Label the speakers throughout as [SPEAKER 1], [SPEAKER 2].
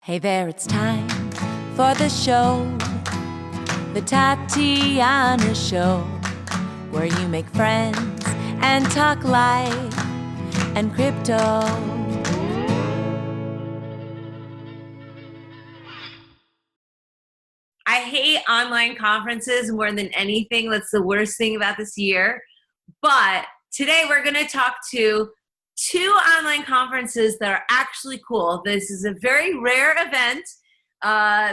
[SPEAKER 1] Hey there, it's time for the show, the Tatiana Show, where you make friends and talk life and crypto.
[SPEAKER 2] I hate online conferences more than anything. That's the worst thing about this year. But today we're going to talk to two online conferences that are actually cool. This is a very rare event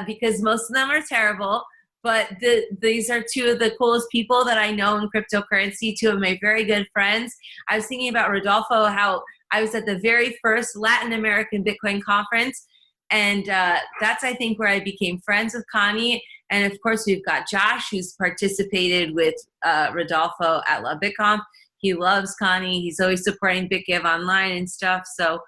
[SPEAKER 2] because most of them are terrible. But these are two of the coolest people that I know in cryptocurrency, two of my very good friends. I was thinking about Rodolfo, how I was at the very first Latin American Bitcoin conference. And that's, I think, where I became friends with Connie. And, of course, we've got Josh, who's participated with Rodolfo at LABitConf. He loves Connie. He's always supporting BitGive online and stuff. So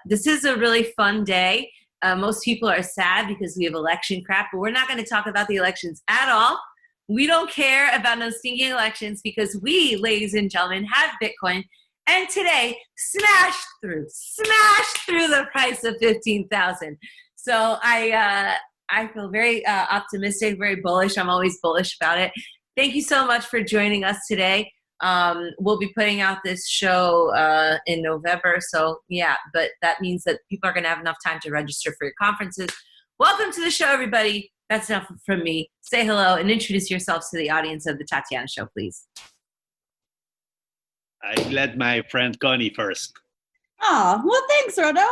[SPEAKER 2] this is a really fun day. Most people are sad because we have election crap, but we're not going to talk about the elections at all. We don't care about no stinking elections because we, ladies and gentlemen, have Bitcoin. And today, smashed through the price of 15,000. So I feel very optimistic, very bullish. I'm always bullish about it. Thank you so much for joining us today. We'll be putting out this show in November. So yeah, but that means that people are going to have enough time to register for your conferences. Welcome to the show, everybody. That's enough from me. Say hello and introduce yourselves to the audience of the Tatiana Show, please.
[SPEAKER 3] I let my friend Connie first.
[SPEAKER 4] Oh, well, thanks, Rodo.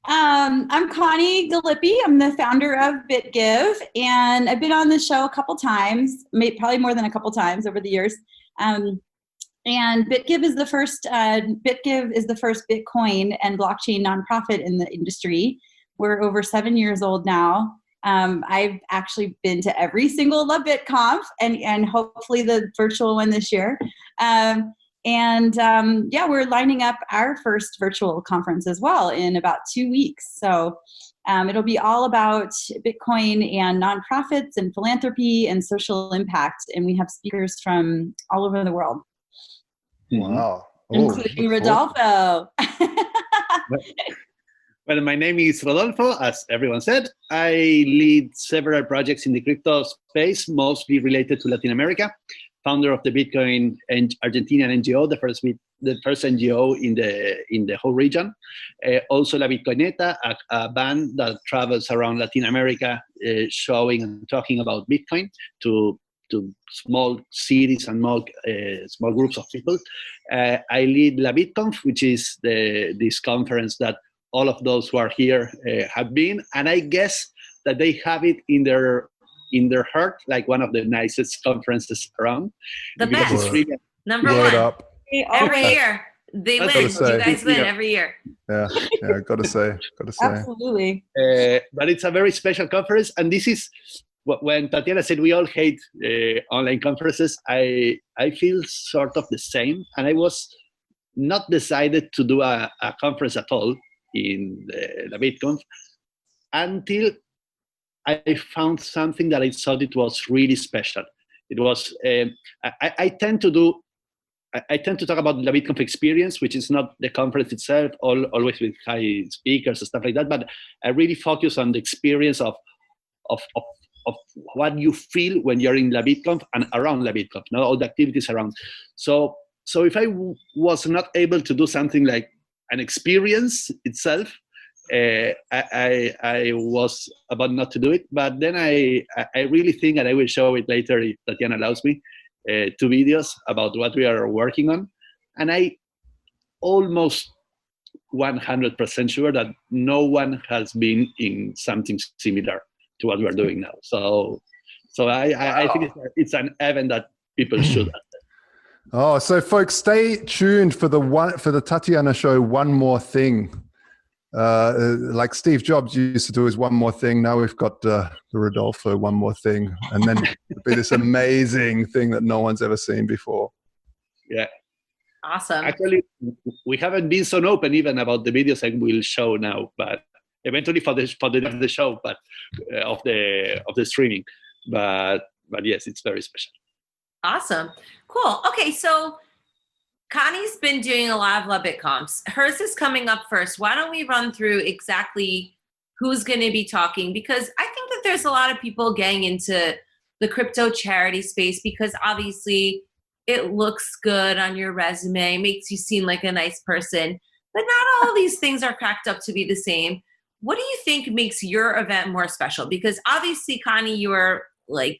[SPEAKER 4] I'm Connie Gallippi. I'm the founder of BitGive, and I've been on the show a couple times, probably more than a couple times over the years. And BitGive is the first Bitcoin and blockchain nonprofit in the industry. We're over 7 years old now. I've actually been to every single LABitConf and hopefully the virtual one this year. We're lining up our first virtual conference as well in about 2 weeks. So it'll be all about Bitcoin and nonprofits and philanthropy and social impact. And we have speakers from all over the world.
[SPEAKER 5] Wow.
[SPEAKER 4] Including Rodolfo.
[SPEAKER 3] Well, my name is Rodolfo, as everyone said. I lead several projects in the crypto space, mostly related to Latin America. Founder of the Bitcoin and Argentinian NGO, the first NGO in the whole region. Also La Bitcoineta, a band that travels around Latin America, showing and talking about Bitcoin to small cities and small groups of people. I lead LABitConf, which is this conference that all of those who are here have been, and I guess that they have it in their heart, like one of the nicest conferences around.
[SPEAKER 2] The best.
[SPEAKER 3] It's really,
[SPEAKER 2] Number
[SPEAKER 5] Word
[SPEAKER 2] one.
[SPEAKER 5] up.
[SPEAKER 2] Every year. They win. You guys win every year.
[SPEAKER 5] Yeah, gotta say.
[SPEAKER 4] Absolutely.
[SPEAKER 3] But it's a very special conference, and this is when Tatiana said we all hate online conferences. I feel sort of the same, and I was not decided to do a conference at all in the BitConf until I found something that I thought it was really special. It was I tend to talk about the BitConf experience, which is not the conference itself, always with high speakers and stuff like that. But I really focus on the experience of what you feel when you're in LABitConf and around LABitConf, all the activities around. So if I was not able to do something like an experience itself, I was about not to do it, but then I really think, and I will show it later if Tatiana allows me, 2 videos about what we are working on, and I almost 100% sure that no one has been in something similar to what we're doing now. So I think it's an event that people should attend.
[SPEAKER 5] Oh, so folks, stay tuned for the Tatiana Show. One more thing. Like Steve Jobs used to do his one more thing. Now we've got the Rodolfo one more thing, and then it'll be this amazing thing that no one's ever seen before.
[SPEAKER 3] Yeah,
[SPEAKER 2] awesome.
[SPEAKER 3] Actually, we haven't been so open even about the videos I will show now, but eventually for the show, but of the streaming. But yes, it's very special.
[SPEAKER 2] Awesome, cool. Okay, so Connie's been doing a lot of LABitConfs. Hers is coming up first. Why don't we run through exactly who's going to be talking, because I think that there's a lot of people getting into the crypto charity space because obviously it looks good on your resume, makes you seem like a nice person, but not all these things are cracked up to be the same. What do you think makes your event more special? Because obviously, Connie, you are like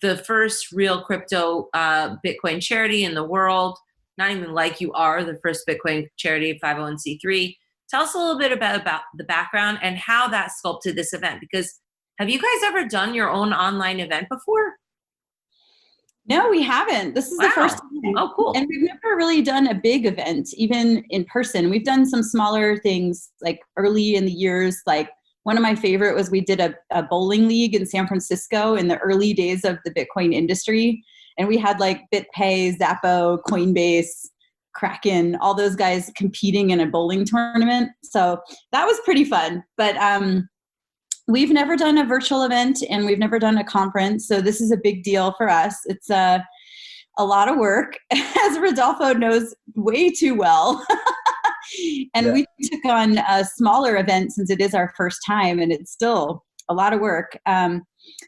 [SPEAKER 2] the first real crypto Bitcoin charity in the world. Not even like, you are the first Bitcoin charity 501c3. Tell us a little bit about the background and how that sculpted this event. Because have you guys ever done your own online event before?
[SPEAKER 4] No, we haven't. This is the first time.
[SPEAKER 2] Oh, cool.
[SPEAKER 4] And we've never really done a big event, even in person. We've done some smaller things like early in the years. Like one of my favorite was we did a bowling league in San Francisco in the early days of the Bitcoin industry. And we had like BitPay, Zappo, Coinbase, Kraken, all those guys competing in a bowling tournament. So that was pretty fun. But we've never done a virtual event and we've never done a conference. So this is a big deal for us. It's a lot of work, as Rodolfo knows way too well. And we took on a smaller event since it is our first time, and it's still a lot of work.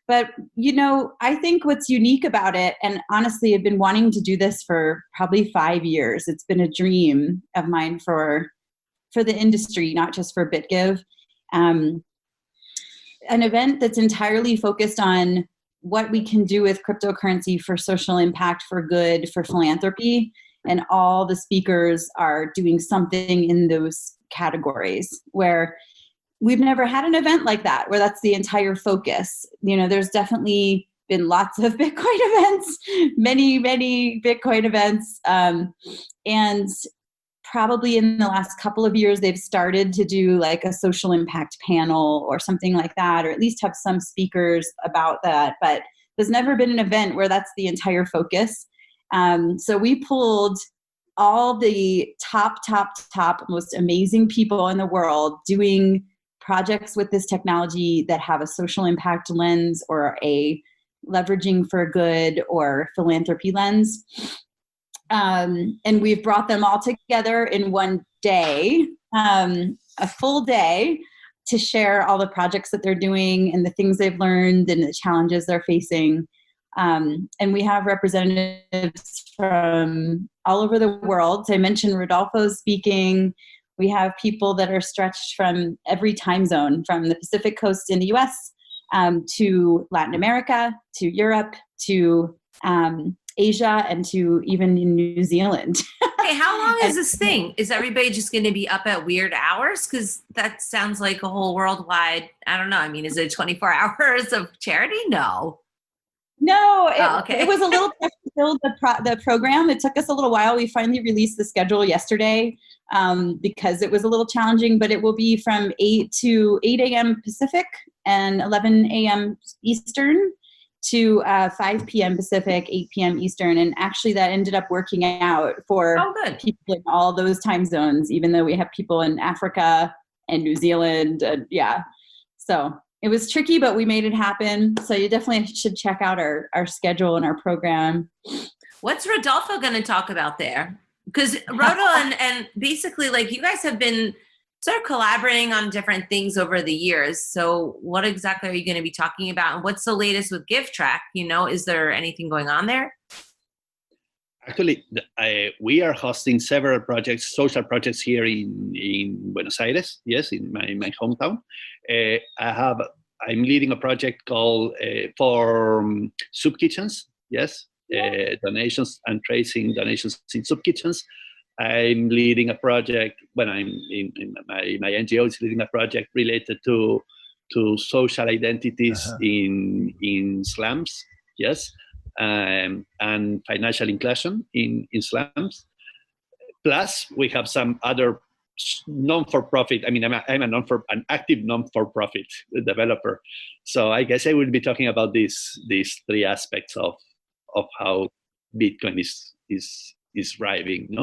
[SPEAKER 4] But, you know, I think what's unique about it, and honestly, I've been wanting to do this for probably 5 years. It's been a dream of mine for the industry, not just for BitGive. An event that's entirely focused on what we can do with cryptocurrency for social impact, for good, for philanthropy. And all the speakers are doing something in those categories, where we've never had an event like that, where that's the entire focus. You know, there's definitely been lots of Bitcoin events, many Bitcoin events. And probably in the last couple of years, they've started to do like a social impact panel or something like that, or at least have some speakers about that. But there's never been an event where that's the entire focus. So we pulled all the top most amazing people in the world doing projects with this technology that have a social impact lens or a leveraging for good or philanthropy lens. And we've brought them all together in one day, a full day, to share all the projects that they're doing and the things they've learned and the challenges they're facing. And we have representatives from all over the world. So I mentioned Rodolfo's speaking. We have people that are stretched from every time zone, from the Pacific Coast in the US to Latin America, to Europe, to Asia, and to even in New Zealand.
[SPEAKER 2] Hey, how long is this thing? Is everybody just going to be up at weird hours? Because that sounds like a whole worldwide, I don't know. I mean, is it 24 hours of charity? No.
[SPEAKER 4] No, it was a little tough to build the program. It took us a little while. We finally released the schedule yesterday because it was a little challenging, but it will be from 8 a.m. Pacific and 11 a.m. Eastern to 5 p.m. Pacific, 8 p.m. Eastern. And actually that ended up working out for people in all those time zones, even though we have people in Africa and New Zealand. So it was tricky, but we made it happen. So you definitely should check out our schedule and our program.
[SPEAKER 2] What's Rodolfo going to talk about there? Because Rodo and basically, like, you guys have been sort of collaborating on different things over the years. So what exactly are you going to be talking about? And what's the latest with GiveTrack? You know, is there anything going on there?
[SPEAKER 3] Actually, we are hosting several projects, social projects here in Buenos Aires. Yes, in my hometown. I'm leading a project called for soup kitchens. Yes, donations and tracing donations in soup kitchens. I'm leading a project when I'm in my NGO is leading a project related to social identities in slums. Yes. And financial inclusion in slums. Plus, we have some other non-for-profit. I mean, I'm an active non-for-profit developer. So I guess I will be talking about these three aspects of how Bitcoin is driving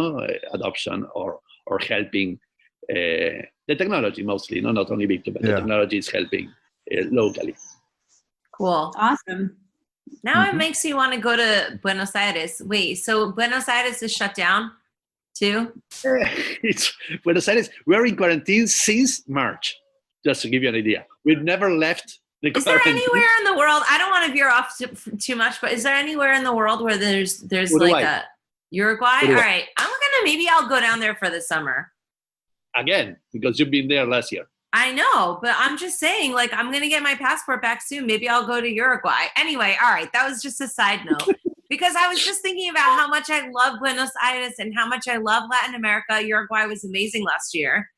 [SPEAKER 3] adoption or helping the technology mostly. Not only Bitcoin, but the technology is helping locally.
[SPEAKER 2] Cool.
[SPEAKER 4] Awesome.
[SPEAKER 2] Now it makes you want to go to Buenos Aires. Wait, so Buenos Aires is shut down too?
[SPEAKER 3] It's Buenos Aires. We're in quarantine since March. just to give you an idea. We've never left the
[SPEAKER 2] Is there
[SPEAKER 3] quarantine.
[SPEAKER 2] anywhere in the world? I don't want to veer off too much, but is there anywhere in the world where there's
[SPEAKER 3] Uruguay.
[SPEAKER 2] like a Uruguay?
[SPEAKER 3] Uruguay.
[SPEAKER 2] All right, maybe I'll go down there for the summer.
[SPEAKER 3] Again, because you've been there last year.
[SPEAKER 2] I know, but I'm just saying, like, I'm going to get my passport back soon. Maybe I'll go to Uruguay. Anyway, all right, that was just a side note. Because I was just thinking about how much I love Buenos Aires and how much I love Latin America. Uruguay was amazing last year.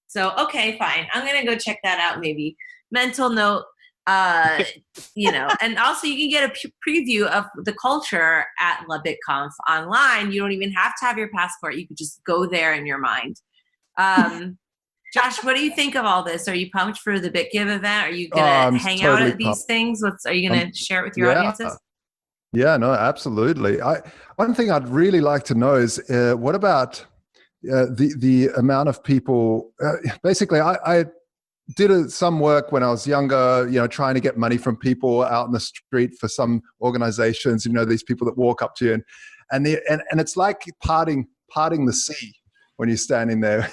[SPEAKER 2] So, okay, fine. I'm going to go check that out maybe. Mental note, and also you can get a preview of the culture at LABitConf online. You don't even have to have your passport. You could just go there in your mind. Josh, what do you think of all this? Are you pumped for the BitGive event? Are you going to hang out at these things? Are you going to share it with your audiences?
[SPEAKER 5] Yeah, no, absolutely. One thing I'd really like to know is what about the amount of people? Basically, I did some work when I was younger, trying to get money from people out in the street for some organizations. These people that walk up to you, and it's like parting the sea when you're standing there.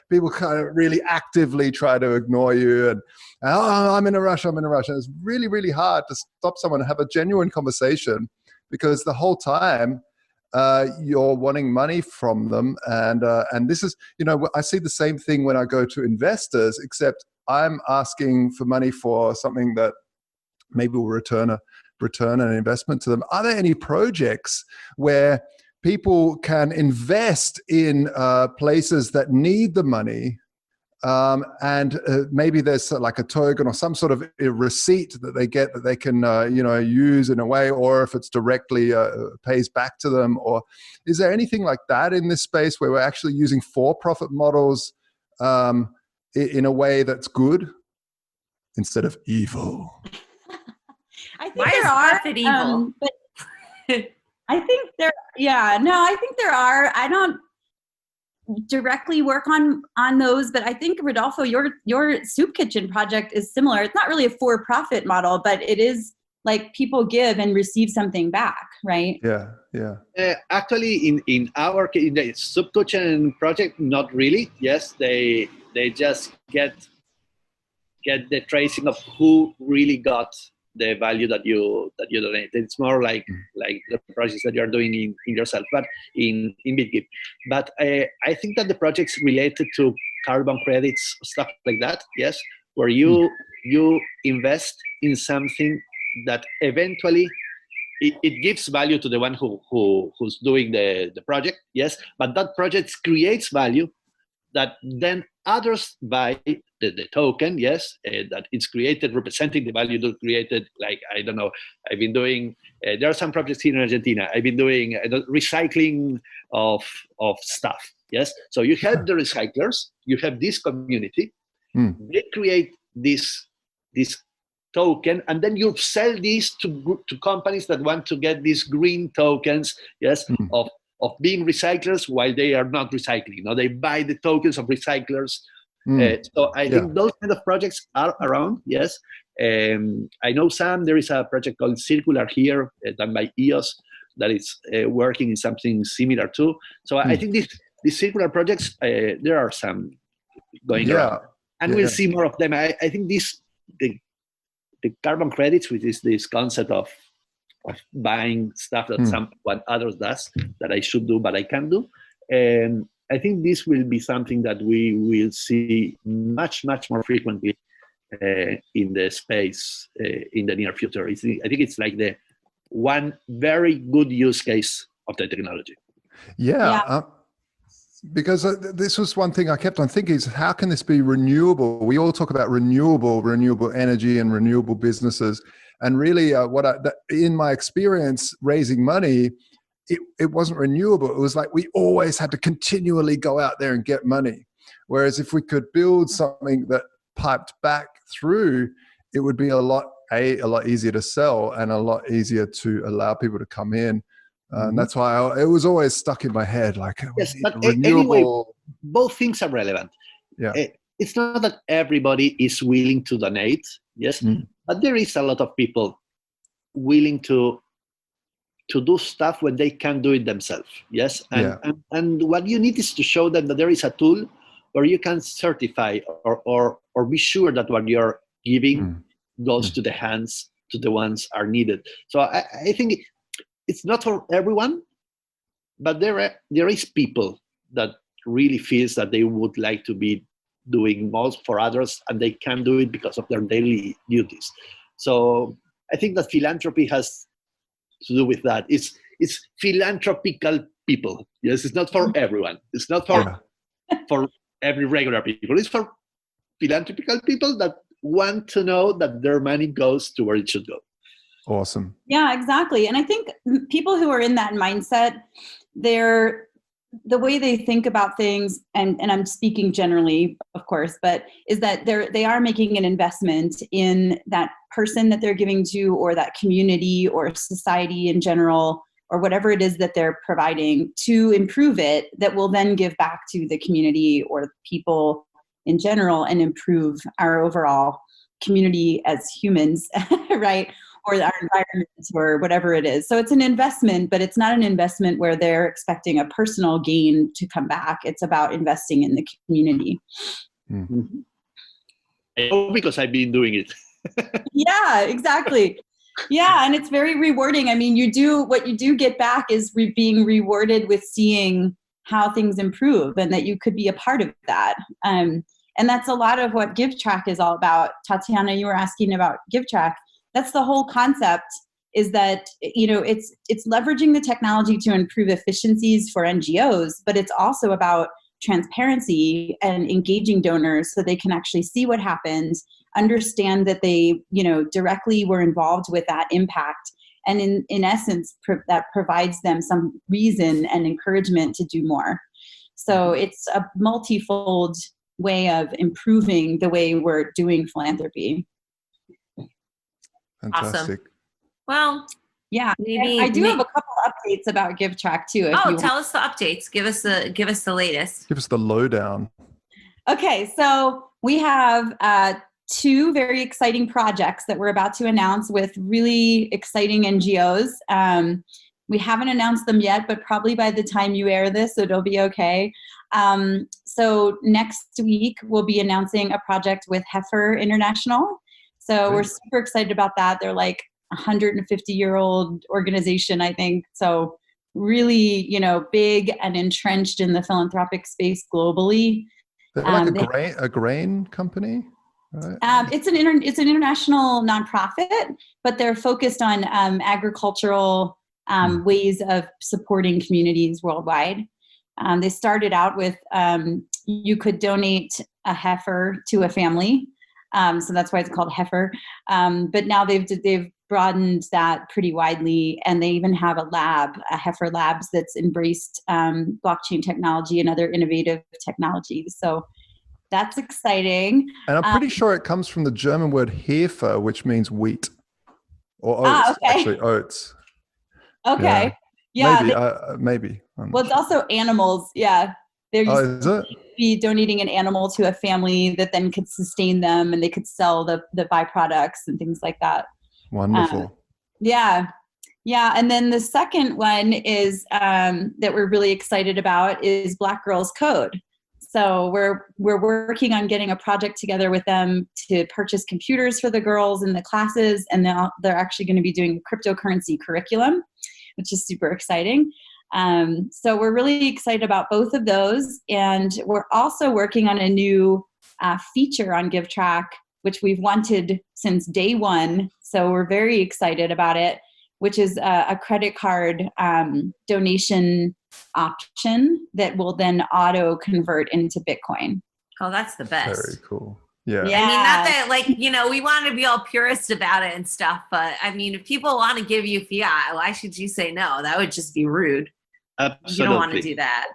[SPEAKER 5] People kind of really actively try to ignore you and I'm in a rush. And it's really, really hard to stop someone and have a genuine conversation because the whole time you're wanting money from them. And this is, I see the same thing when I go to investors, except I'm asking for money for something that maybe will return an investment to them. Are there any projects where people can invest in places that need the money, and maybe there's like a token or some sort of a receipt that they get that they can use in a way, or if it's directly pays back to them? Or is there anything like that in this space where we're actually using for-profit models in a way that's good instead of evil?
[SPEAKER 4] I think there are
[SPEAKER 2] evil?
[SPEAKER 4] But I think there are. I don't directly work on those, but I think, Rodolfo, your soup kitchen project is similar. It's not really a for-profit model, but it is like people give and receive something back, right?
[SPEAKER 5] Yeah.
[SPEAKER 3] Actually, in the soup kitchen project, not really. Yes, they just get the tracing of who really got the value that you donate. It's more like the projects that you're doing in yourself, but in BitGive. But I think that the projects related to carbon credits, stuff like that, yes, where you invest in something that eventually it gives value to the one who's doing the project, yes, but that project creates value that then others buy the token, yes, that it's created representing the value that created. Like, I don't know, I've been doing, there are some projects here in Argentina, I've been doing recycling of stuff, yes. So you have the recyclers, you have this community, they create this token, and then you sell these to companies that want to get these green tokens, yes, of being recyclers while they are not recycling. They buy the tokens of recyclers. So I think those kind of projects are around, yes. I know there is a project called Circular here, done by EOS, that is working in something similar too. So I think these circular projects, there are some going around. And we'll see more of them. I think the carbon credits, which is this concept of buying stuff that someone others does that I should do but I can't do, and I think this will be something that we will see much more frequently in the space in the near future. I think it's like the one very good use case of the technology.
[SPEAKER 5] Because this was one thing I kept on thinking is, how can this be renewable? We all talk about renewable energy and renewable businesses. And really, in my experience raising money, it wasn't renewable. It was like we always had to continually go out there and get money. Whereas if we could build something that piped back through, it would be a lot easier to sell and a lot easier to allow people to come in. And that's why it was always stuck in my head. Like,
[SPEAKER 3] yes, but
[SPEAKER 5] renewable.
[SPEAKER 3] Anyway, both things are relevant.
[SPEAKER 5] Yeah.
[SPEAKER 3] It's not that everybody is willing to donate, yes, but there is a lot of people willing to do stuff when they can't do it themselves, yes. And what you need is to show them that there is a tool where you can certify or be sure that what you're giving goes to the hands to the ones are needed. So I think it's not for everyone, but there is people that really feels that they would like to be doing most for others, and they can do it because of their daily duties. So I think that philanthropy has to do with that. It's philanthropical people. Yes, it's not for everyone. It's not for for every regular people. It's for philanthropical people that want to know that their money goes to where it should go.
[SPEAKER 5] Awesome.
[SPEAKER 4] Yeah, exactly. And I think people who are in that mindset, the way they think about things, and I'm speaking generally, of course, but is that they are making an investment in that person that they're giving to, or that community or society in general, or whatever it is that they're providing to improve it, that will then give back to the community or people in general and improve our overall community as humans, right? Or our environment, or whatever it is. So it's an investment, but it's not an investment where they're expecting a personal gain to come back. It's about investing in the community.
[SPEAKER 3] Mm-hmm. Because I've been doing it.
[SPEAKER 4] Yeah, exactly. Yeah, and it's very rewarding. I mean, what you do get back is being rewarded with seeing how things improve, and that you could be a part of that. And that's a lot of what GiveTrack is all about. Tatiana, you were asking about GiveTrack. That's the whole concept, is that, it's leveraging the technology to improve efficiencies for NGOs, but it's also about transparency and engaging donors so they can actually see what happened, understand that they, directly were involved with that impact. And in essence, that provides them some reason and encouragement to do more. So it's a multifold way of improving the way we're doing philanthropy.
[SPEAKER 5] Fantastic.
[SPEAKER 2] Awesome. Well,
[SPEAKER 4] yeah, I do have a couple updates about GiveTrack too.
[SPEAKER 2] Tell us the updates. Give us the latest.
[SPEAKER 5] Give us the lowdown.
[SPEAKER 4] Okay, so we have 2 very exciting projects that we're about to announce with really exciting NGOs. We haven't announced them yet, but probably by the time you air this, it'll be okay. So next week, we'll be announcing a project with Heifer International. So we're super excited about that. They're like a 150-year-old organization, I think. So really, big and entrenched in the philanthropic space globally.
[SPEAKER 5] They're like a grain company, right?
[SPEAKER 4] It's an international nonprofit, but they're focused on agricultural ways of supporting communities worldwide. They started out with you could donate a heifer to a family. So that's why it's called Heifer. But now they've broadened that pretty widely, and they even have a Heifer Labs, that's embraced blockchain technology and other innovative technologies. So that's exciting.
[SPEAKER 5] And I'm pretty sure it comes from the German word Hefe, which means wheat, or oats.
[SPEAKER 4] Okay.
[SPEAKER 5] Actually, oats.
[SPEAKER 4] Okay. Yeah.
[SPEAKER 5] Maybe.
[SPEAKER 4] Well, it's also animals. Yeah. They're
[SPEAKER 5] is it?
[SPEAKER 4] Be donating an animal to a family that then could sustain them, and they could sell the byproducts and things like that.
[SPEAKER 5] Wonderful.
[SPEAKER 4] Yeah. And then the second one is that we're really excited about is Black Girls Code. So we're working on getting a project together with them to purchase computers for the girls in the classes, and they're actually going to be doing a cryptocurrency curriculum, which is super exciting. So we're really excited about both of those. And we're also working on a new feature on GiveTrack, which we've wanted since day one. So we're very excited about it, which is a credit card donation option that will then auto convert into Bitcoin.
[SPEAKER 2] Oh, that's the best.
[SPEAKER 5] Very cool. Yeah.
[SPEAKER 2] I mean, not that we want to be all purist about it and stuff, but I mean, if people want to give you fiat, why should you say no? That would just be rude.
[SPEAKER 3] Absolutely.
[SPEAKER 2] You don't want to do that.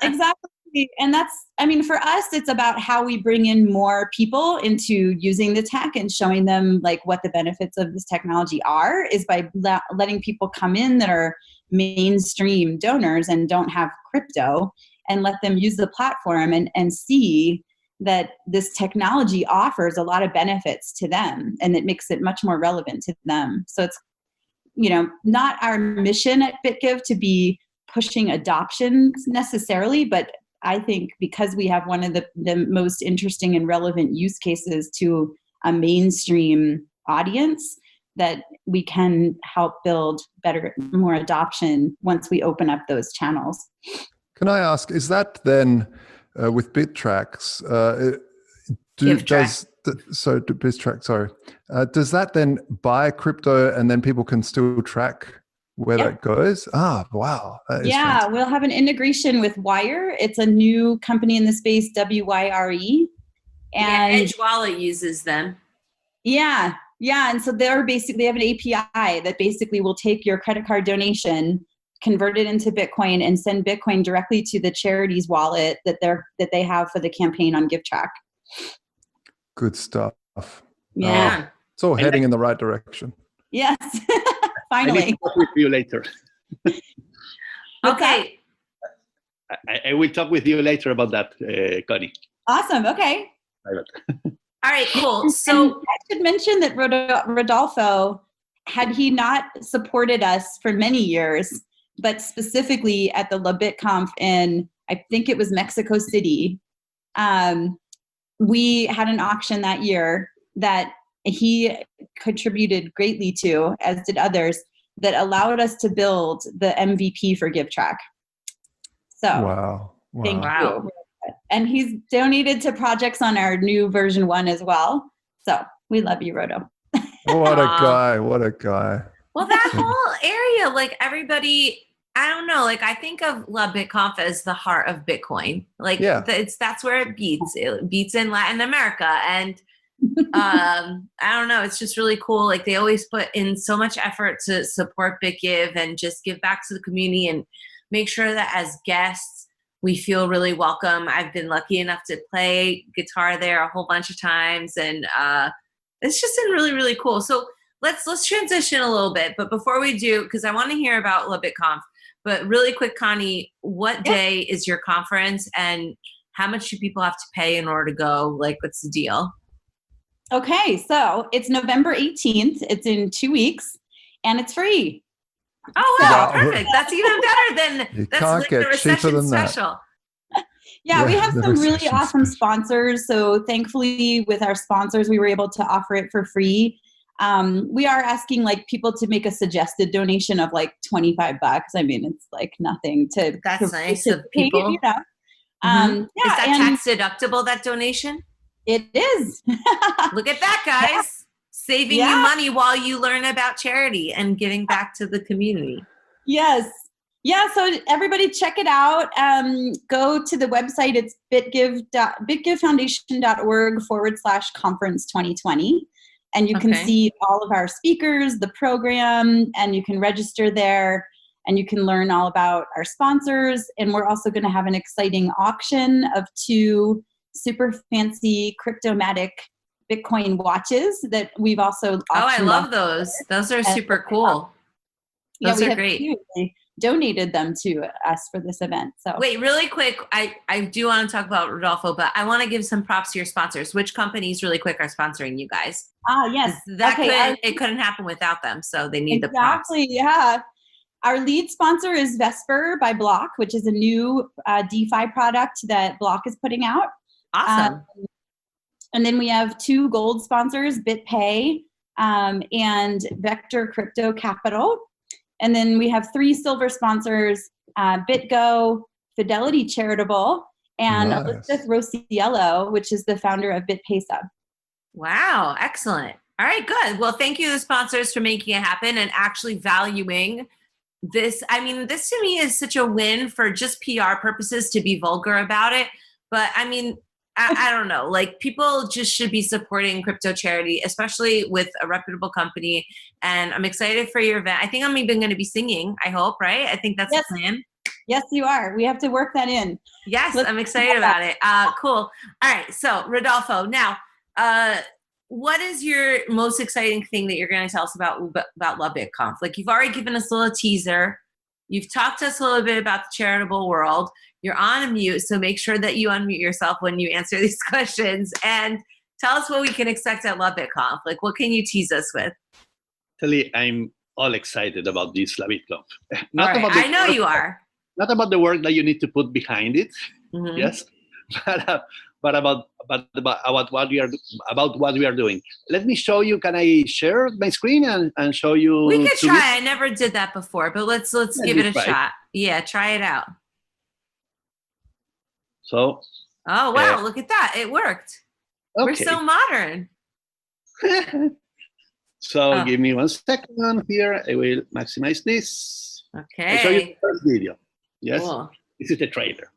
[SPEAKER 4] Exactly. And for us, it's about how we bring in more people into using the tech and showing them like what the benefits of this technology are, is by letting people come in that are mainstream donors and don't have crypto, and let them use the platform and see that this technology offers a lot of benefits to them, and it makes it much more relevant to them. So it's, not our mission at BitGive to be pushing adoption necessarily, but I think because we have one of the most interesting and relevant use cases to a mainstream audience, that we can help build more adoption once we open up those channels.
[SPEAKER 5] Can I ask, is that then with BitTracks, BitTrack, sorry. Does that then buy crypto and then people can still track where that goes? Ah, wow.
[SPEAKER 4] Yeah, we'll have an integration with Wire. It's a new company in the space, WYRE. And
[SPEAKER 2] Edge Wallet uses them.
[SPEAKER 4] Yeah. And so they have an API that basically will take your credit card donation, convert it into Bitcoin, and send Bitcoin directly to the charity's wallet that they have for the campaign on GiveTrack.
[SPEAKER 5] Good stuff.
[SPEAKER 4] Yeah.
[SPEAKER 5] It's all heading in the right direction.
[SPEAKER 4] Yes. Finally.
[SPEAKER 3] I need to talk with you later.
[SPEAKER 2] Okay.
[SPEAKER 3] I will talk with you later about that, Connie.
[SPEAKER 4] Awesome. Okay.
[SPEAKER 2] All right, cool. So
[SPEAKER 4] I should mention that Rodolfo, had he not supported us for many years, but specifically at the LABitConf in, I think it was Mexico City, we had an auction that year that he contributed greatly to, as did others, that allowed us to build the MVP for GiveTrack. So
[SPEAKER 5] wow.
[SPEAKER 4] Thank you. And he's donated to projects on our new version 1 as well. So we love you, Rodo.
[SPEAKER 5] What a guy. What a guy.
[SPEAKER 2] Well, that whole area, like everybody, I don't know, like I think of LABitConf as the heart of Bitcoin. Like that's where it beats. It beats in Latin America. And I don't know, it's just really cool. Like they always put in so much effort to support BitGive and just give back to the community and make sure that as guests, we feel really welcome. I've been lucky enough to play guitar there a whole bunch of times, and it's just been really, really cool. So let's transition a little bit. But before we do, because I want to hear about LABitConf, but really quick, Connie, what day is your conference, and how much do people have to pay in order to go? Like, what's the deal?
[SPEAKER 4] Okay, so it's November 18th. It's in 2 weeks, and it's free.
[SPEAKER 2] Oh, wow, perfect. That's even better than that's like the recession special.
[SPEAKER 4] Yeah, we have some really awesome sponsors. So thankfully with our sponsors, we were able to offer it for free. We are asking like people to make a suggested donation of like $25. I mean, it's like nothing to.
[SPEAKER 2] That's nice of people.
[SPEAKER 4] You know?
[SPEAKER 2] Is that tax deductible, that donation?
[SPEAKER 4] It is.
[SPEAKER 2] Look at that, guys. Saving you money while you learn about charity and giving back to the community.
[SPEAKER 4] Yes. Yeah, so everybody check it out. Go to the website. It's BitGiveFoundation.org/conference 2020. And you can see all of our speakers, the program, and you can register there, and you can learn all about our sponsors. And we're also going to have an exciting auction of 2 super fancy Cryptomatic Bitcoin watches that we've also
[SPEAKER 2] I love those. Those are super cool. Those are great.
[SPEAKER 4] They donated them to us for this event. So
[SPEAKER 2] wait, really quick, I do want to talk about Rodolfo, but I want to give some props to your sponsors. Which companies really quick are sponsoring you guys?
[SPEAKER 4] Yes.
[SPEAKER 2] It couldn't happen without them, so they need the props.
[SPEAKER 4] Exactly, yeah. Our lead sponsor is Vesper by Block, which is a new De-Fi product that Block is putting out.
[SPEAKER 2] Awesome.
[SPEAKER 4] And then we have 2 gold sponsors, BitPay and Vector Crypto Capital. And then we have 3 silver sponsors, BitGo, Fidelity Charitable, and Elizabeth Rosiello, which is the founder of BitPesa.
[SPEAKER 2] Wow, excellent. All right, good. Well, thank you to the sponsors for making it happen and actually valuing this. I mean, this to me is such a win for just PR purposes to be vulgar about it. But I mean, I don't know, like people just should be supporting crypto charity, especially with a reputable company. And I'm excited for your event. I think I'm even going to be singing, I hope, right? I think that's the plan.
[SPEAKER 4] Yes, you are. We have to work that in.
[SPEAKER 2] Yes, I'm excited about it. Cool. All right. So Rodolfo, now, what is your most exciting thing that you're going to tell us about LABitConf? Like you've already given us a little teaser. You've talked to us a little bit about the charitable world. You're on mute, so make sure that you unmute yourself when you answer these questions. And tell us what we can expect at LABitConf. Like, what can you tease us with?
[SPEAKER 3] Actually, I'm all excited about this LABitConf.
[SPEAKER 2] I know you are.
[SPEAKER 3] Not about the work that you need to put behind it, Yes, but about what we are doing. Let me show you. Can I share my screen and show you?
[SPEAKER 2] We could try. I never did that before, but let's give it a shot. Yeah, try it out.
[SPEAKER 3] So.
[SPEAKER 2] Oh wow! Look at that. It worked. Okay. We're so modern.
[SPEAKER 3] So give me 1 second here. I will maximize this.
[SPEAKER 2] Okay.
[SPEAKER 3] I'll show you the first video. Yes.
[SPEAKER 2] Cool.
[SPEAKER 3] This is the trailer.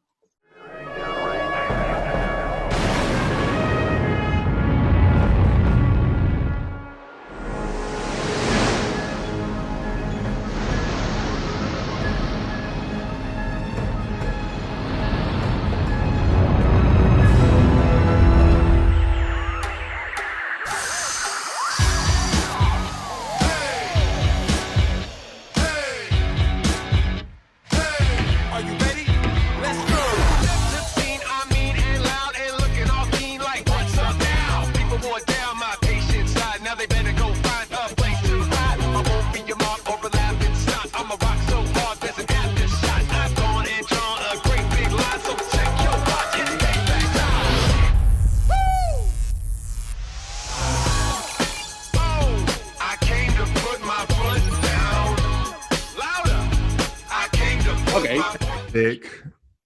[SPEAKER 3] Okay.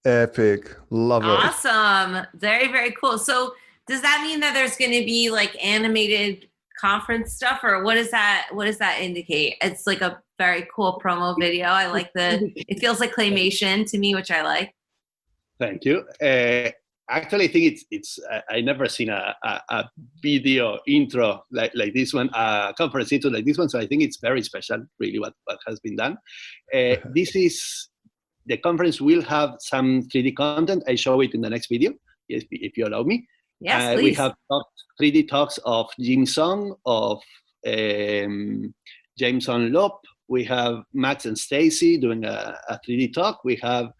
[SPEAKER 5] Epic. Love it.
[SPEAKER 2] Awesome. Very, very cool. So does that mean that there's going to be like animated conference stuff, or what does that indicate? It's like a very cool promo video. I like it feels like claymation to me, which I like.
[SPEAKER 3] Thank you. Actually, I think it's I never seen a video intro like this one, a conference intro like this one. So I think it's very special, really, what has been done. This is, the conference will have some 3D content. I show it in the next video, if you allow me.
[SPEAKER 2] Yes, please.
[SPEAKER 3] We have 3D talks of Jim Song, of Jameson Lop. We have Max and Stacy doing a 3D talk. We have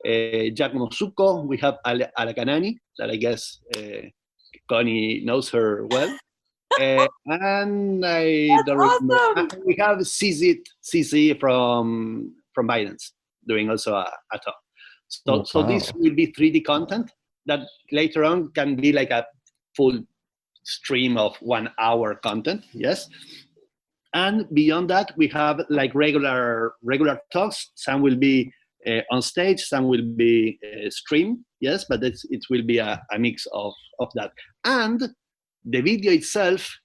[SPEAKER 3] Jack Mosuko. We have Alakanani, that I guess Connie knows her well. And I don't remember. We have CZ from Binance doing also a talk. So this will be 3D content that later on can be like a full stream of 1 hour content, yes. And beyond that, we have like regular talks. Some will be on stage, some will be streamed, yes, but it will be a mix of that. And the video itself,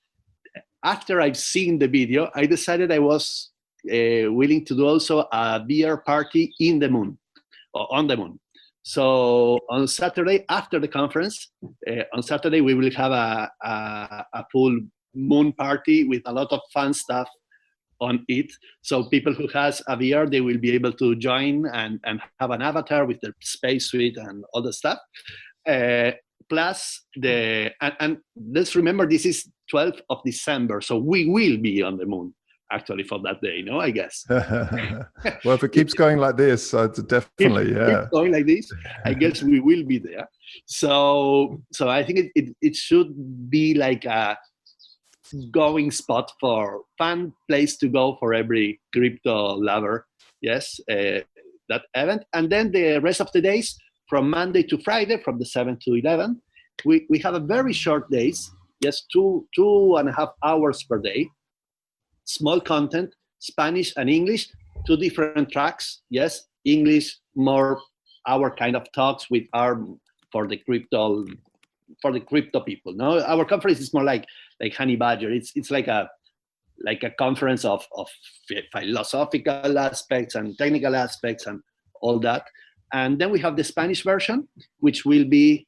[SPEAKER 3] after I've seen the video, I decided I was willing to do also a VR party in the moon, or on the moon. So on Saturday, after the conference, on Saturday, we will have a full moon party with a lot of fun stuff on it. So people who has a VR, they will be able to join and have an avatar with their spacesuit and all the stuff. Plus and let's remember, this is 12th of December, so we will be on the moon actually for that day, no, I guess.
[SPEAKER 5] Well, if it keeps going like this, definitely,
[SPEAKER 3] if it keeps going like this, I guess we will be there. So I think it should be like a going spot for fun place to go for every crypto lover, yes, that event. And then the rest of the days, from Monday to Friday, from the 7th to 11th, we have a very short days, yes, 2.5 hours per day, small content, Spanish and English, 2 different tracks, yes, English, more our kind of talks with for the crypto people. No, our conference is more like Honey Badger. It's like a conference of philosophical aspects and technical aspects and all that. And then we have the Spanish version, which will be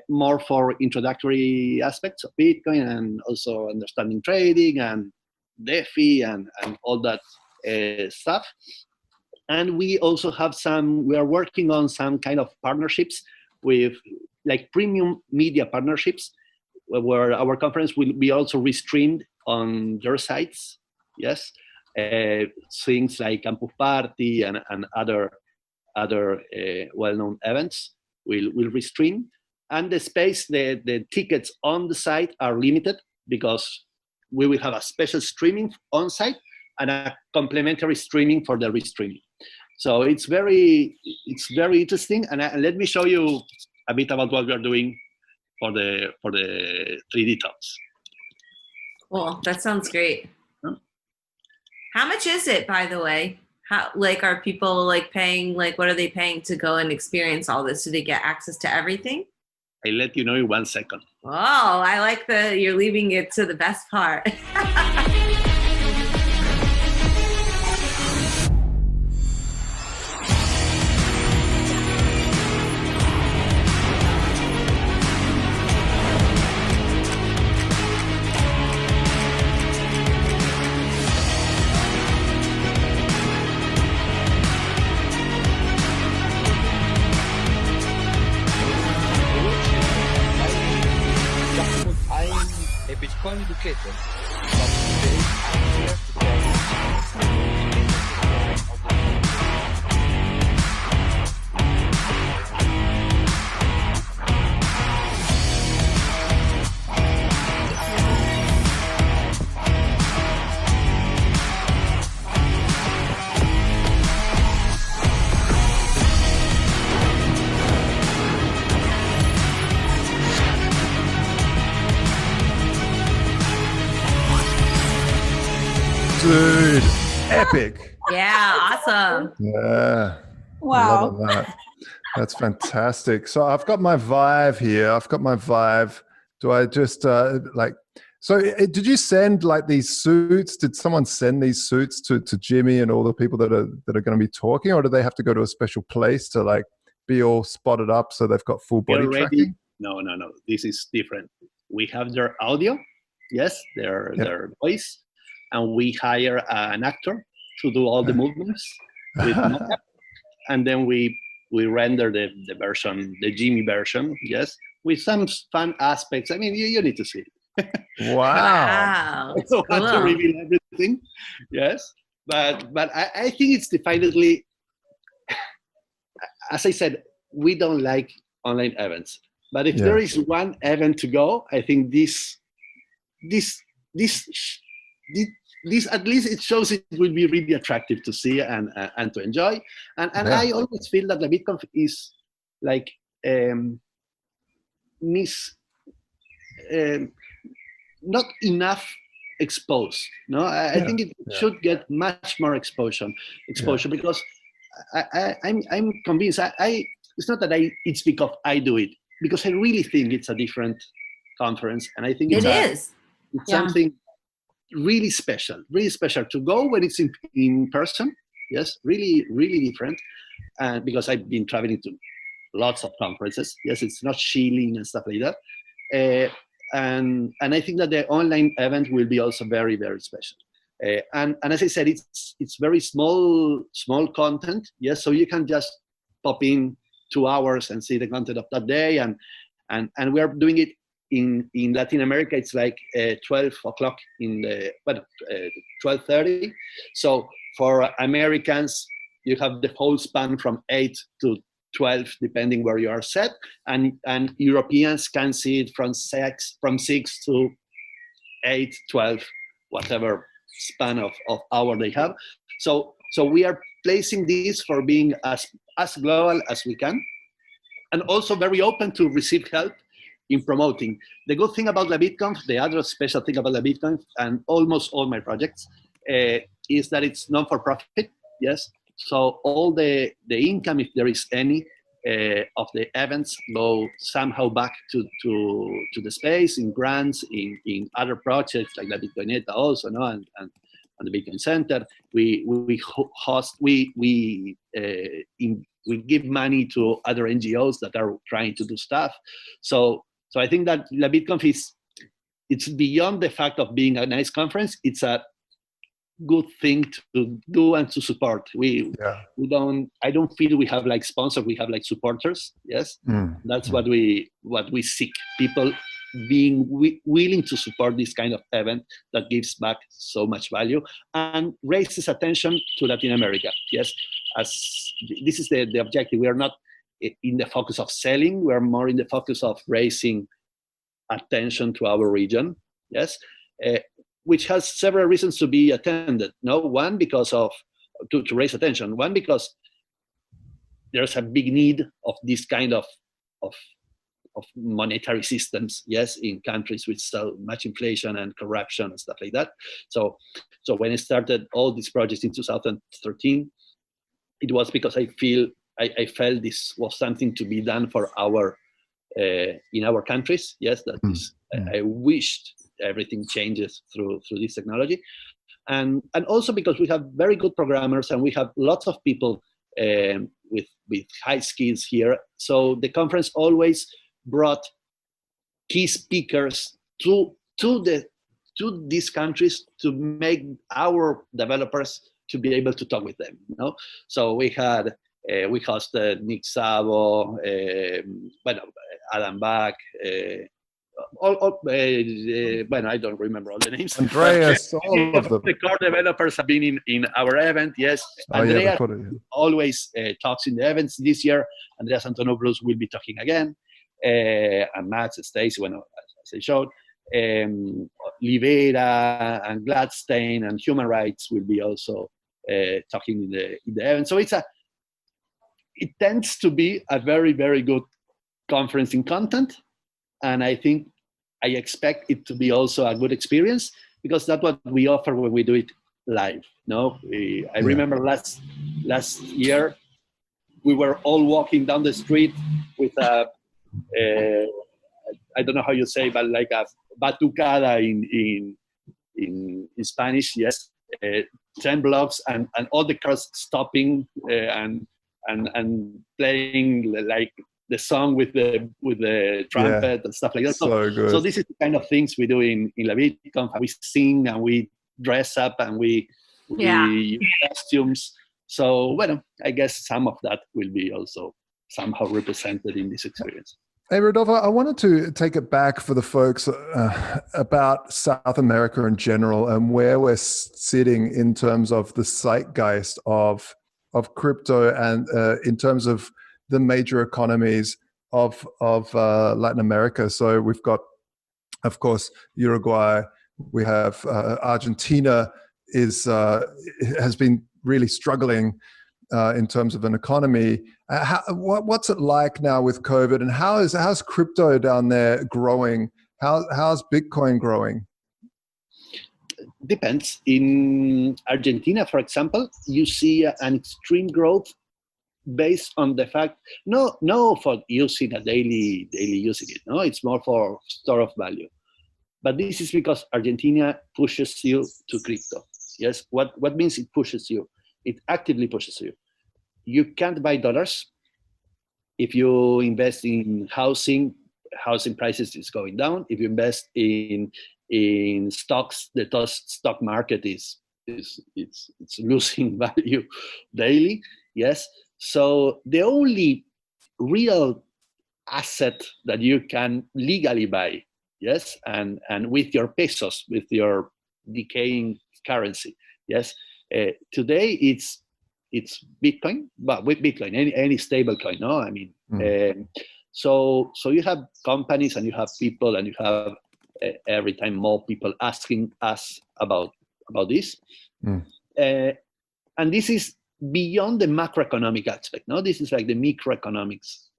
[SPEAKER 3] more for introductory aspects of Bitcoin and also understanding trading and De-Phi and all that stuff. And we also have we are working on some kind of partnerships with like premium media partnerships, where our conference will be also restreamed on their sites, yes. Things like Campus Party and other well-known events will restream. And the space, the tickets on the site are limited, because we will have a special streaming on site and a complementary streaming for the restreaming. So it's very interesting. And let me show you a bit about what we are doing for the 3D talks.
[SPEAKER 2] Cool. That sounds great.
[SPEAKER 3] Huh?
[SPEAKER 2] How much is it, by the way? How, like, are people like paying, like, what are they paying to go and experience all this? Do they get access to everything?
[SPEAKER 3] I'll let you know in 1 second.
[SPEAKER 2] Oh, I like you're leaving it to the best part.
[SPEAKER 6] I'm a Bitcoin educator, but today I'm here to tell you something.
[SPEAKER 5] Dude, epic.
[SPEAKER 2] Yeah, awesome.
[SPEAKER 5] Yeah.
[SPEAKER 4] Wow.
[SPEAKER 5] Love that. That's fantastic. So I've got my Vive here. I've got my Vive. Do I just did you send like these suits? Did someone send these suits to Jimmy and all the people that are going to be talking, or do they have to go to a special place to like be all spotted up so they've got full body tracking?
[SPEAKER 3] No. This is different. We have their audio, yes, their voice, and we hire an actor to do all the movements with mocap, and then we render the version, the Jimmy version, yes, with some fun aspects. I mean, you need to see it.
[SPEAKER 5] Wow.
[SPEAKER 2] Wow.
[SPEAKER 3] I don't want to
[SPEAKER 2] Cool.
[SPEAKER 3] reveal everything, yes, but I think it's definitely, as I said, we don't like online events. But if there is one event to go, I think this at least it shows it will be really attractive to see and to enjoy. And I always feel that LABitConf is like not enough exposed. No, I think it should get much more exposure because I'm convinced. It's not that it's because I do it, because I really think it's a different conference, and I think it's something really special to go when it's in person. Yes, really, really different. And because I've been traveling to lots of conferences. Yes, it's not shilling and stuff like that. And I think that the online event will be also very, very special. And as I said, it's very small content. Yes, so you can just pop in 2 hours and see the content of that day. And we are doing it in Latin America. It's like 12 o'clock 12:30. So for Americans, you have the whole span from 8 to 12, depending where you are set, and Europeans can see it from 6 to 8, 12, whatever span of hour they have. So we are placing this for being as global as we can, and also very open to receive help in promoting. The good thing about LABitConf, the other special thing about LABitConf and almost all my projects, is that it's non-for-profit. Yes. So all the income, if there is any, of the events go somehow back to the space in grants, in other projects like the Bitcoineta also, no, and the Bitcoin Center. We host, we give money to other NGOs that are trying to do stuff. So I think that LABitConf it's beyond the fact of being a nice conference. It's a good thing to do and to support. I don't feel we have like sponsors, we have like supporters. Yes. That's what we seek. People being willing to support this kind of event that gives back so much value and raises attention to Latin America. Yes, as this is the objective. We are not in the focus of selling, we are more in the focus of raising attention to our region. Yes. Which has several reasons to be attended. No, one because of to raise attention. One because there's a big need of this kind of monetary systems, yes, in countries with so much inflation and corruption and stuff like that. So when I started all these projects in 2013, it was because I felt this was something to be done for our in our countries. Yes, that is. I wished everything changes through this technology, and also because we have very good programmers and we have lots of people with high skills here. So the conference always brought key speakers to these countries to make our developers to be able to talk with them. You know, so we hosted Nick Szabo, Adam Back. I don't remember all the names.
[SPEAKER 5] Andreas, all of them.
[SPEAKER 3] The core developers have been in our event, yes. Andreas always talks in the events. This year, Andreas Antonopoulos will be talking again. And Matt, Stacy, as I showed. Livera and Gladstein and human rights will be also talking in the event. So it tends to be a very, very good conference in content. And I expect it to be also a good experience, because that's what we offer when we do it live. No, I remember last year we were all walking down the street with a I don't know how you say, but like a batucada in Spanish, yes, 10 blocks, and all the cars stopping and playing like the song with the trumpet and stuff like that.
[SPEAKER 5] So good.
[SPEAKER 3] So this is the kind of things we do in LABitConf. We sing and we dress up and we use costumes. So, I guess some of that will be also somehow represented in this experience.
[SPEAKER 5] Hey, Rodolfo, I wanted to take it back for the folks about South America in general and where we're sitting in terms of the zeitgeist of crypto and in terms of the major economies of Latin America. So we've got, of course, Uruguay. We have Argentina has been really struggling in terms of an economy. What's it like now with COVID, and how's crypto down there growing? How's Bitcoin growing?
[SPEAKER 3] Depends. In Argentina, for example, you see an extreme growth based on the fact, no for using a daily using it. No, it's more for store of value. But this is because Argentina pushes you to crypto. Yes, what means it pushes you? It actively pushes you. You can't buy dollars. If you invest in housing prices is going down. If you invest in stocks, the stock market is losing value daily. Yes. So the only real asset that you can legally buy, yes, and with your pesos, with your decaying currency, yes. Today it's Bitcoin, but with Bitcoin, any stable coin, no? I mean, so you have companies and you have people and you have every time more people asking us about this. And this is beyond the macroeconomic aspect, no? This is like the microeconomics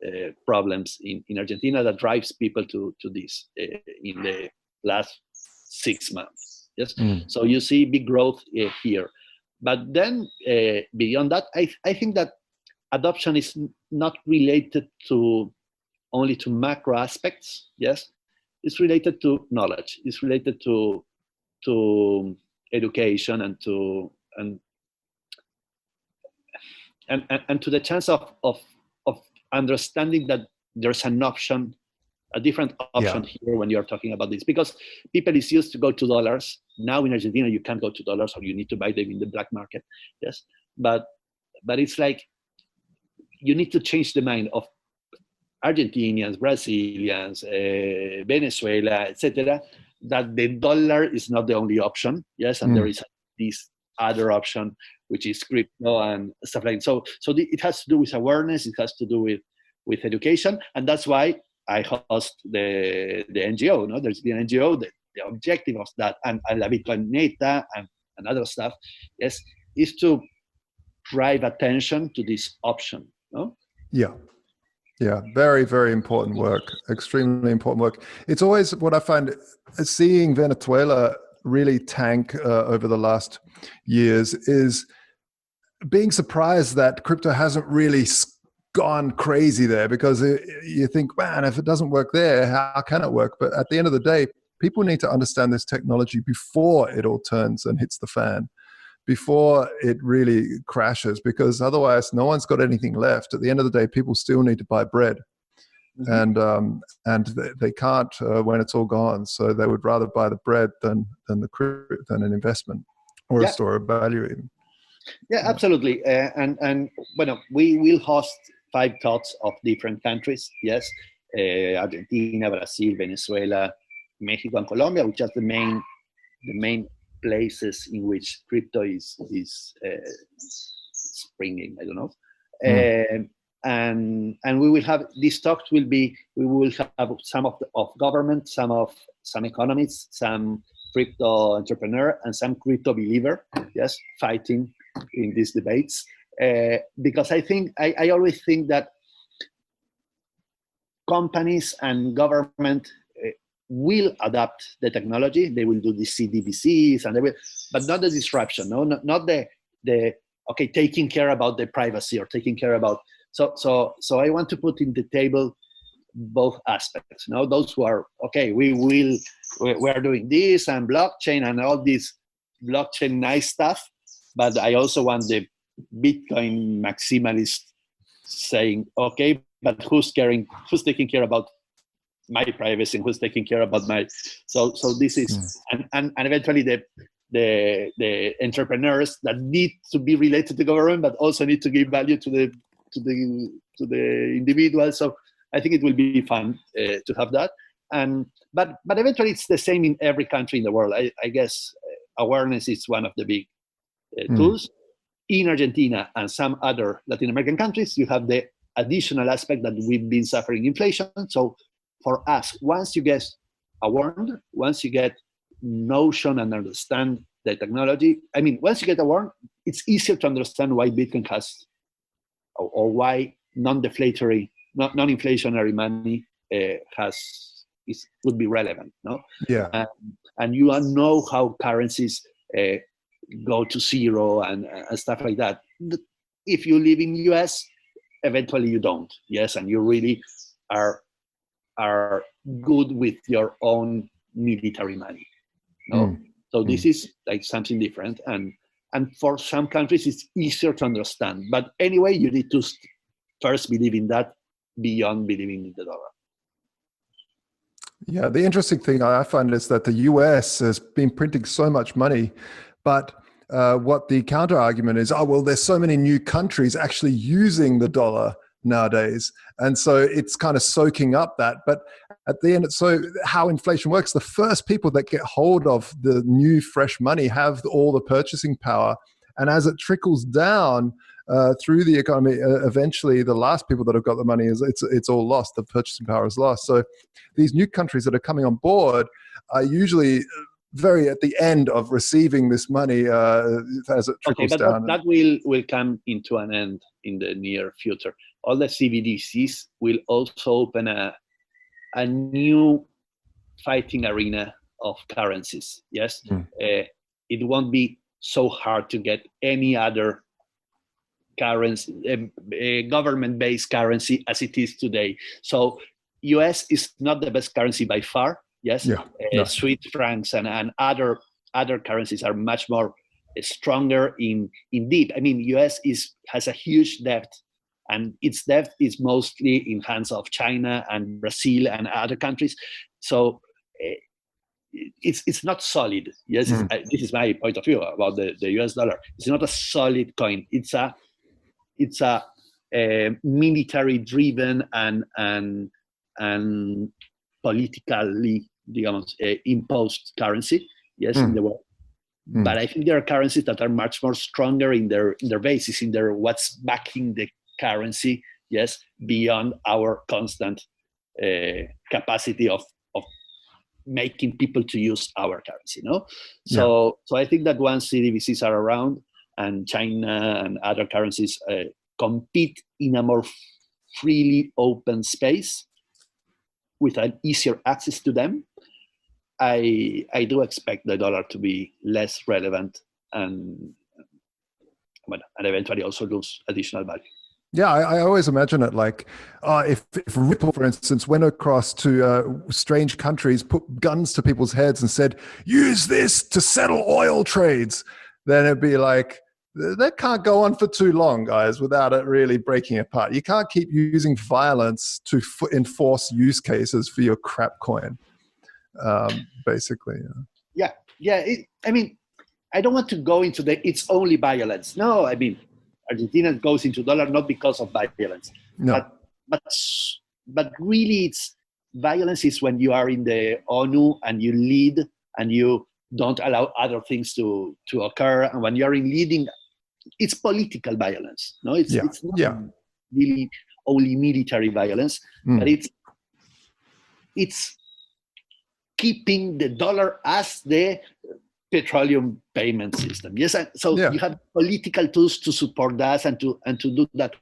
[SPEAKER 3] problems in Argentina that drives people to this in the last 6 months, yes? So you see big growth here. But then beyond that, I think that adoption is not related only to macro aspects. Yes, it's related to knowledge. It's related to education and to the chance of understanding that there's an option, a different option here when you're talking about this, because people is used to go to dollars. Now in Argentina, you can't go to dollars, or you need to buy them in the black market. Yes, but it's like you need to change the mind of Argentinians, Brazilians, Venezuela, etc. That the dollar is not the only option. Yes, and there is this other option, which is crypto and stuff like that. So it has to do with awareness. It has to do with education, and that's why I host the NGO. No, there's the NGO. The objective of that and La Bitcoin Neta and other stuff, yes, is to drive attention to this option. No,
[SPEAKER 5] Yeah, very, very important work, extremely important work. It's always what I find, seeing Venezuela really tank over the last years, is being surprised that crypto hasn't really gone crazy there, because you think, man, if it doesn't work there, how can it work? But at the end of the day, people need to understand this technology before it all turns and hits the fan, before it really crashes, because otherwise no one's got anything left. At the end of the day, people still need to buy bread. And they can't when it's all gone. So they would rather buy the bread than an investment or a store of value even.
[SPEAKER 3] Yeah, absolutely. And bueno, we will host 5 talks of different countries. Yes, Argentina, Brazil, Venezuela, Mexico, and Colombia, which are the main places in which crypto is springing. I don't know. And we will have these talks. We will have some of government, some economists, some crypto entrepreneur, and some crypto believer. Yes, fighting in these debates, because I always think that companies and government will adapt the technology. They will do the CDBCs and they will, but not the disruption. No, not the taking care about the privacy or taking care about. So I want to put in the table both aspects. You know, those who are we're doing this and blockchain and all this blockchain nice stuff, but I also want the Bitcoin maximalist saying, okay, but who's taking care about my privacy and who's taking care about my. So this is and eventually the entrepreneurs that need to be related to government, but also need to give value to the individual. So I think it will be fun to have that. But eventually it's the same in every country in the world. I guess awareness is one of the big tools. In Argentina and some other Latin American countries, you have the additional aspect that we've been suffering inflation. So for us, once you get awarened, once you get notion and understand the technology, once you get awarened, it's easier to understand why Bitcoin has, or why non-deflationary money would be relevant. No.
[SPEAKER 5] Yeah.
[SPEAKER 3] And you know how currencies go to zero and stuff like that. If you live in the US, eventually you don't. Yes, and you really are good with your own military money. No, so this is like something different, and for some countries it's easier to understand. But anyway, you need to first believe in that beyond believing in the dollar.
[SPEAKER 5] Yeah, the interesting thing I find is that the US has been printing so much money, but what the counter argument is, there's so many new countries actually using the dollar nowadays, and so it's kind of soaking up that. But at the end, so how inflation works, the first people that get hold of the new fresh money have all the purchasing power, and as it trickles down through the economy, eventually the last people that have got the money it's all lost. The purchasing power is lost. So these new countries that are coming on board are usually very at the end of receiving this money as it trickles down.
[SPEAKER 3] That will come into an end in the near future. All the CBDCs will also open a new fighting arena of currencies. Yes, it won't be so hard to get any other currency, government-based currency as it is today. So US is not the best currency by far. Yes, Swiss francs and other currencies are much more stronger in deep. US has a huge debt, and its debt is mostly in hands of China and Brazil and other countries. So it's not solid. Yes, this is my point of view about the US dollar. It's not a solid coin. It's a military-driven and politically, imposed currency. Yes, in the world. But I think there are currencies that are much more stronger in their basis, in their what's backing the currency. Yes, beyond our constant capacity of making people to use our currency. No, so I think that once CBDCs are around and China and other currencies compete in a more freely open space with an easier access to them, I do expect the dollar to be less relevant and eventually also lose additional value.
[SPEAKER 5] Yeah, I always imagine it like if Ripple, for instance, went across to strange countries, put guns to people's heads and said, use this to settle oil trades, then it'd be like, that can't go on for too long, guys, without it really breaking apart. You can't keep using violence to enforce use cases for your crap coin, basically.
[SPEAKER 3] Yeah. I mean, I don't want to go into it's only violence. No, I mean, Argentina goes into dollar not because of violence.
[SPEAKER 5] No.
[SPEAKER 3] But really, it's violence is when you are in the ONU and you lead and you don't allow other things to occur. And when you are in leading, it's political violence. No, it's not really only military violence, but it's keeping the dollar as the petroleum payment system. Yes, so you have political tools to support that and to do that.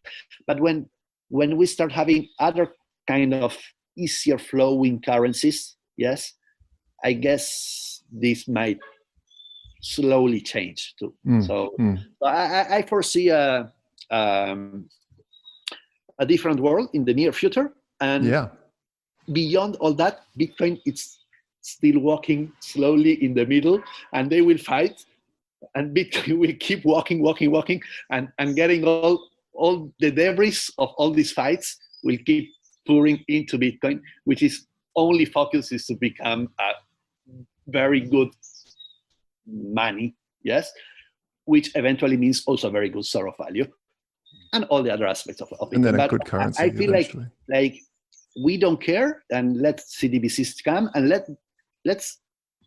[SPEAKER 3] But when we start having other kind of easier flowing currencies, yes, I guess this might slowly change too. So I foresee a different world in the near future. And beyond all that, Bitcoin it's still walking slowly in the middle, and they will fight, and Bitcoin will keep walking, and getting all the debris of all these fights will keep pouring into Bitcoin, which is only focus is to become a very good money, yes, which eventually means also very good store of value, and all the other aspects of it.
[SPEAKER 5] And then a good currency.
[SPEAKER 3] I feel like we don't care, and let CBDCs come, and let's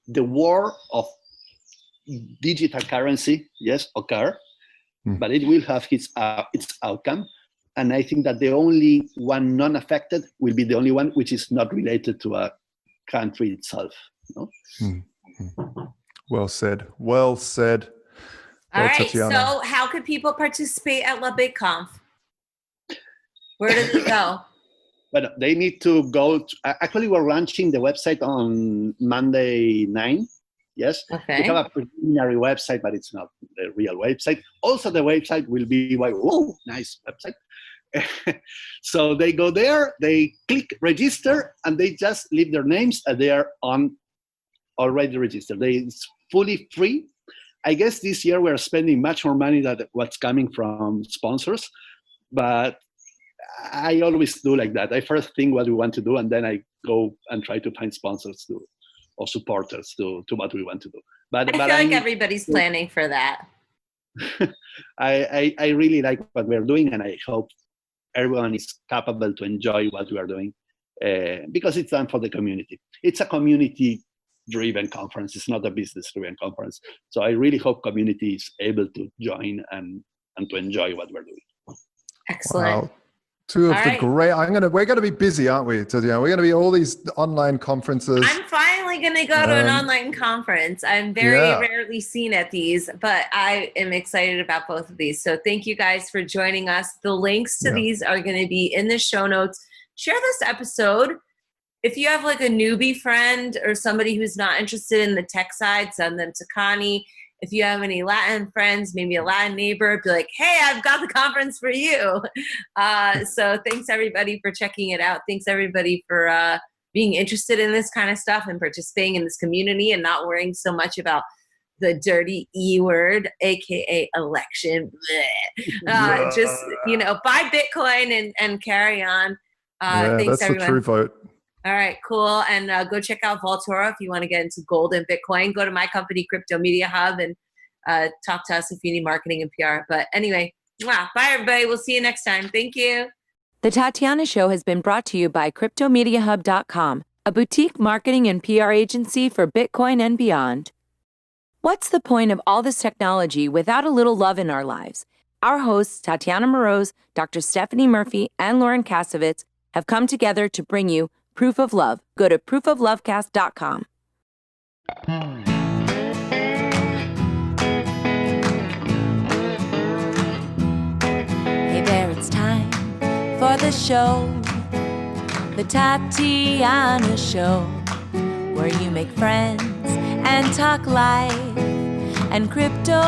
[SPEAKER 3] the war of digital currency, yes, occur, but it will have its outcome. And I think that the only one non-affected will be the only one which is not related to a country itself. No?
[SPEAKER 5] Well said. Well said.
[SPEAKER 2] All right.
[SPEAKER 5] Tatiana.
[SPEAKER 2] So how could people participate at LABitConf? Where does it go?
[SPEAKER 3] But they need to go. Actually, we're launching the website on Monday 9. Yes.
[SPEAKER 2] Okay.
[SPEAKER 3] We have a preliminary website, but it's not the real website. Also, the website will be nice website. So they go there, they click register, and they just leave their names, and they are already registered. It's fully free. I guess this year we're spending much more money than what's coming from sponsors, but I always do like that. I first think what we want to do, and then I go and try to find sponsors or supporters to what we want to do. But
[SPEAKER 2] I feel like everybody's planning for that.
[SPEAKER 3] I really like what we're doing, and I hope everyone is capable to enjoy what we are doing because it's done for the community. It's a community-driven conference. It's not a business-driven conference. So I really hope community is able to join and to enjoy what we're doing.
[SPEAKER 2] Excellent.
[SPEAKER 5] Wow. Two of the great. We're gonna be busy, aren't we, Tatiana? We're gonna be all these online conferences.
[SPEAKER 2] I'm finally gonna go to an online conference. I'm very rarely seen at these, but I am excited about both of these. So thank you guys for joining us. The links to these are gonna be in the show notes. Share this episode. If you have like a newbie friend or somebody who's not interested in the tech side, send them to Connie. If you have any Latin friends, maybe a Latin neighbor, be like, hey, I've got the conference for you. So thanks everybody for checking it out. Thanks everybody for being interested in this kind of stuff and participating in this community and not worrying so much about the dirty E word, AKA election. Just, buy Bitcoin and carry on. Thanks
[SPEAKER 5] that's
[SPEAKER 2] everyone.
[SPEAKER 5] the true vote.
[SPEAKER 2] All right, cool. And go check out Vaultoro if you want to get into gold and Bitcoin. Go to my company, Crypto Media Hub, and talk to us if you need marketing and PR. But anyway, bye, everybody. We'll see you next time. Thank you.
[SPEAKER 1] The Tatiana Show has been brought to you by CryptoMediaHub.com, a boutique marketing and PR agency for Bitcoin and beyond. What's the point of all this technology without a little love in our lives? Our hosts, Tatiana Moroz, Dr. Stephanie Murphy, and Lauren Kasovitz, have come together to bring you Proof of Love. Go to proofoflovecast.com. Hey there, it's time for for the show, the Tatiana Show, where you make friends and talk life and crypto.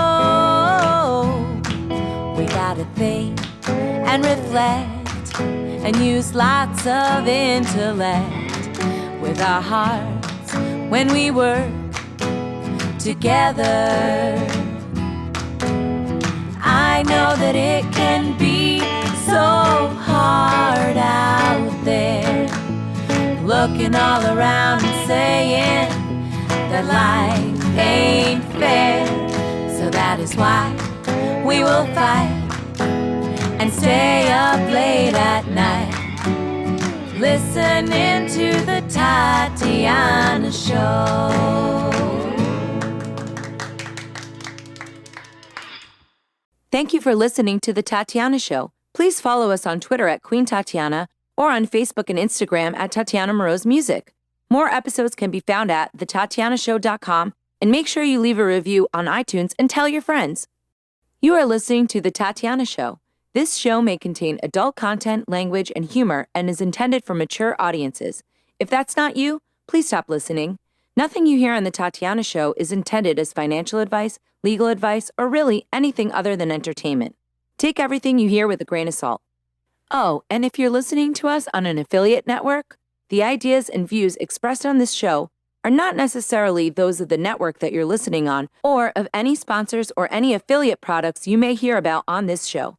[SPEAKER 1] We gotta think and reflect and use lots of intellect with our hearts when we work together. I know that it can be so hard out there, looking all around and saying that life ain't fair. So that is why we will fight and stay up late at night, listening to the Tatiana Show. Thank you for listening to The Tatiana Show. Please follow us on Twitter at Queen Tatiana or on Facebook and Instagram at Tatiana Moroz Music. More episodes can be found at thetatianashow.com, and make sure you leave a review on iTunes and tell your friends. You are listening to The Tatiana Show. This show may contain adult content, language, and humor and is intended for mature audiences. If that's not you, please stop listening. Nothing you hear on The Tatiana Show is intended as financial advice, legal advice, or really anything other than entertainment. Take everything you hear with a grain of salt. Oh, and if you're listening to us on an affiliate network, the ideas and views expressed on this show are not necessarily those of the network that you're listening on or of any sponsors or any affiliate products you may hear about on this show.